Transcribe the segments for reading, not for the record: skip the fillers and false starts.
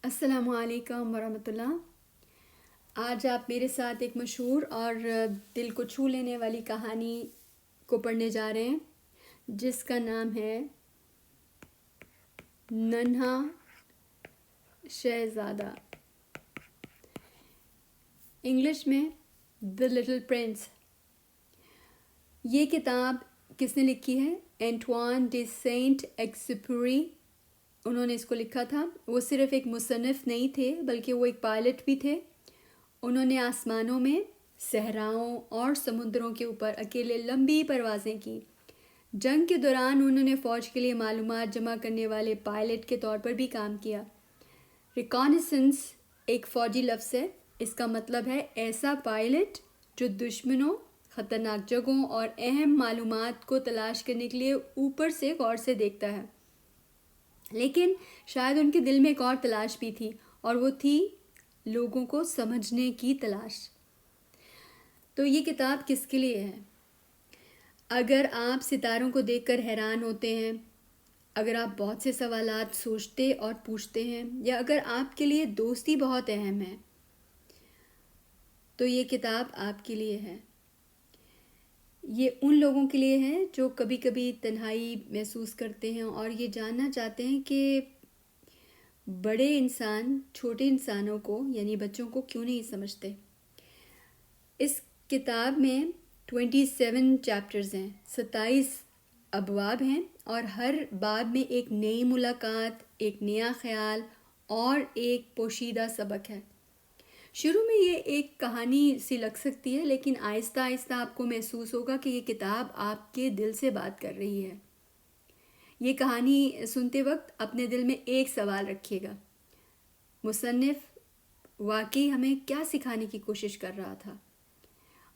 السلام علیکم ورحمۃ اللہ۔ آج آپ میرے ساتھ ایک مشہور اور دل کو چھو لینے والی کہانی کو پڑھنے جا رہے ہیں جس کا نام ہے ننھا شہزادہ، انگلش میں دی لٹل پرنس۔ یہ کتاب کس نے لکھی ہے؟ اینٹوان ڈی سینٹ ایکسپیوری، انہوں نے اس کو لکھا تھا۔ وہ صرف ایک مصنف نہیں تھے بلکہ وہ ایک پائلٹ بھی تھے۔ انہوں نے آسمانوں میں، صحراؤں اور سمندروں کے اوپر اکیلے لمبی پروازیں کی۔ جنگ کے دوران انہوں نے فوج کے لیے معلومات جمع کرنے والے پائلٹ کے طور پر بھی کام کیا۔ ریکانیسنس ایک فوجی لفظ ہے، اس کا مطلب ہے ایسا پائلٹ جو دشمنوں، خطرناک جگہوں اور اہم معلومات کو تلاش کرنے کے لیے اوپر سے غور سے دیکھتا ہے۔ لیکن شاید ان کے دل میں ایک اور تلاش بھی تھی، اور وہ تھی لوگوں کو سمجھنے کی تلاش۔ تو یہ کتاب کس کے لیے ہے؟ اگر آپ ستاروں کو دیکھ کر حیران ہوتے ہیں، اگر آپ بہت سے سوالات سوچتے اور پوچھتے ہیں، یا اگر آپ کے لیے دوستی بہت اہم ہے، تو یہ کتاب آپ کے لیے ہے۔ یہ ان لوگوں کے لیے ہے جو کبھی کبھی تنہائی محسوس کرتے ہیں اور یہ جاننا چاہتے ہیں کہ بڑے انسان چھوٹے انسانوں کو یعنی بچوں کو کیوں نہیں سمجھتے۔ اس کتاب میں 27 چیپٹرز ہیں، 27 ابواب ہیں، اور ہر باب میں ایک نئی ملاقات، ایک نیا خیال اور ایک پوشیدہ سبق ہے۔ شروع میں یہ ایک کہانی سی لگ سکتی ہے، لیکن آہستہ آہستہ آپ کو محسوس ہوگا کہ یہ کتاب آپ کے دل سے بات کر رہی ہے۔ یہ کہانی سنتے وقت اپنے دل میں ایک سوال رکھیے گا، مصنف واقعی ہمیں کیا سکھانے کی کوشش کر رہا تھا؟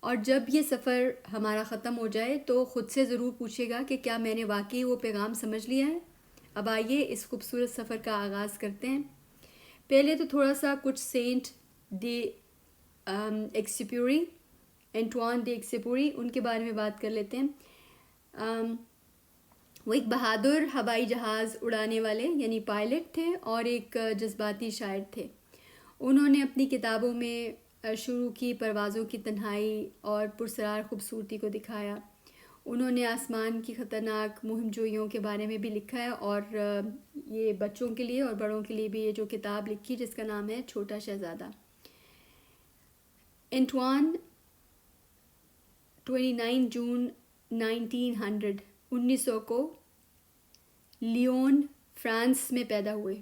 اور جب یہ سفر ہمارا ختم ہو جائے تو خود سے ضرور پوچھے گا کہ کیا میں نے واقعی وہ پیغام سمجھ لیا ہے؟ اب آئیے اس خوبصورت سفر کا آغاز کرتے ہیں۔ پہلے تو تھوڑا سا کچھ سینٹ ڈی ایکسپیوری، اینٹوان ڈی ایکسپیوری، ان کے بارے میں بات کر لیتے ہیں۔ وہ ایک بہادر ہوائی جہاز اڑانے والے یعنی پائلٹ تھے اور ایک جذباتی شاعر تھے۔ انہوں نے اپنی کتابوں میں شروع کی پروازوں کی تنہائی اور پرسرار خوبصورتی کو دکھایا۔ انہوں نے آسمان کی خطرناک مہم جوئیوں کے بارے میں بھی لکھا ہے، اور یہ بچوں کے لیے اور بڑوں کے لیے بھی یہ جو کتاب لکھی جس کا نام ہے چھوٹا شہزادہ۔ اینٹوان 29 جون 1900 کو لیون، فرانس میں پیدا ہوئے۔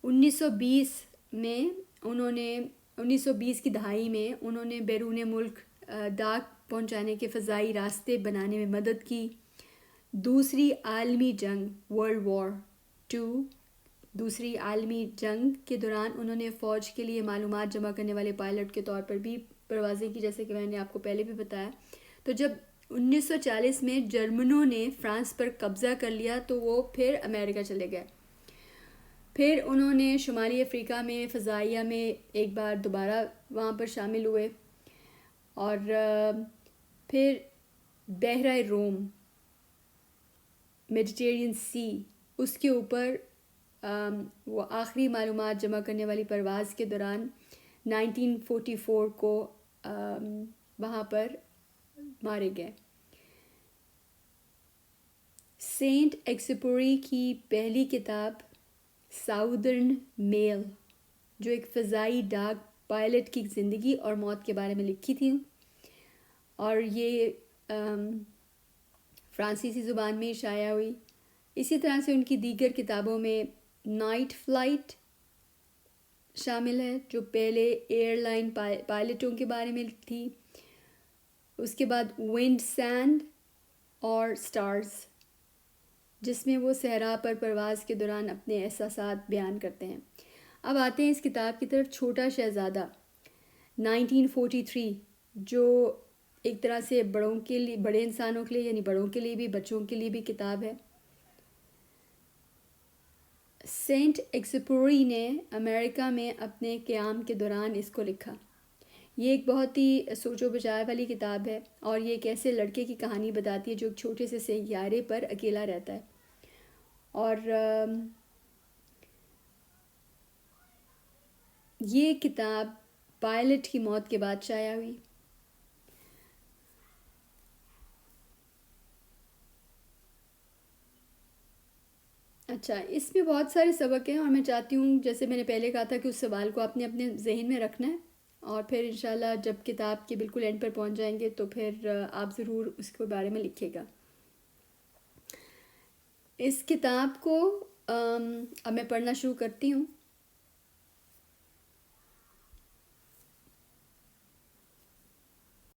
1920 کی دہائی میں انہوں نے بیرون ملک ڈاک پہنچانے کے فضائی راستے بنانے میں مدد کی۔ دوسری عالمی جنگ ورلڈ وار 2، دوسری عالمی جنگ کے دوران انہوں نے فوج کے لیے معلومات جمع کرنے والے پائلٹ کے طور پر بھی پروازیں کی، جیسے کہ میں نے آپ کو پہلے بھی بتایا۔ تو جب 1940 میں جرمنوں نے فرانس پر قبضہ کر لیا تو وہ پھر امریکہ چلے گئے۔ پھر انہوں نے شمالی افریقہ میں فضائیہ میں ایک بار دوبارہ وہاں پر شامل ہوئے، اور پھر بحیرہ روم، میڈیٹرینین سی، اس کے اوپر وہ آخری معلومات جمع کرنے والی پرواز کے دوران 1944 کو وہاں پر مارے گئے۔ سینٹ ایکسپیوری کی پہلی کتاب ساؤدرن میل، جو ایک فضائی ڈاک پائلٹ کی زندگی اور موت کے بارے میں لکھی تھی، اور یہ فرانسیسی زبان میں شائع ہوئی۔ اسی طرح سے ان کی دیگر کتابوں میں نائٹ فلائٹ شامل ہے، جو پہلے ایئر لائن پائلٹوں کے بارے میں تھی۔ اس کے بعد ونڈ، سینڈ اور سٹارز، جس میں وہ صحرا پر پرواز کے دوران اپنے احساسات بیان کرتے ہیں۔ اب آتے ہیں اس کتاب کی طرف، چھوٹا شہزادہ 1943، جو ایک طرح سے بڑوں کے لیے، بڑے انسانوں کے لیے یعنی بڑوں کے لیے بھی، بچوں کے لیے بھی کتاب ہے۔ سینٹ ایکسپیوری نے امریکہ میں اپنے قیام کے دوران اس کو لکھا۔ یہ ایک بہت ہی سوچ و بچار والی کتاب ہے، اور یہ ایک ایسے لڑکے کی کہانی بتاتی ہے جو ایک چھوٹے سے سیارے پر اکیلا رہتا ہے، اور یہ کتاب پائلٹ کی موت کے بعد شائع ہوئی۔ اچھا، اس میں بہت سارے سبق ہیں، اور میں چاہتی ہوں جیسے میں نے پہلے کہا تھا کہ اس سوال کو آپ نے اپنے ذہن میں رکھنا ہے، اور پھر انشاءاللہ جب کتاب کے بالکل اینڈ پر پہنچ جائیں گے تو پھر آپ ضرور اس کے بارے میں لکھیے گا۔ اس کتاب کو اب میں پڑھنا شروع کرتی ہوں۔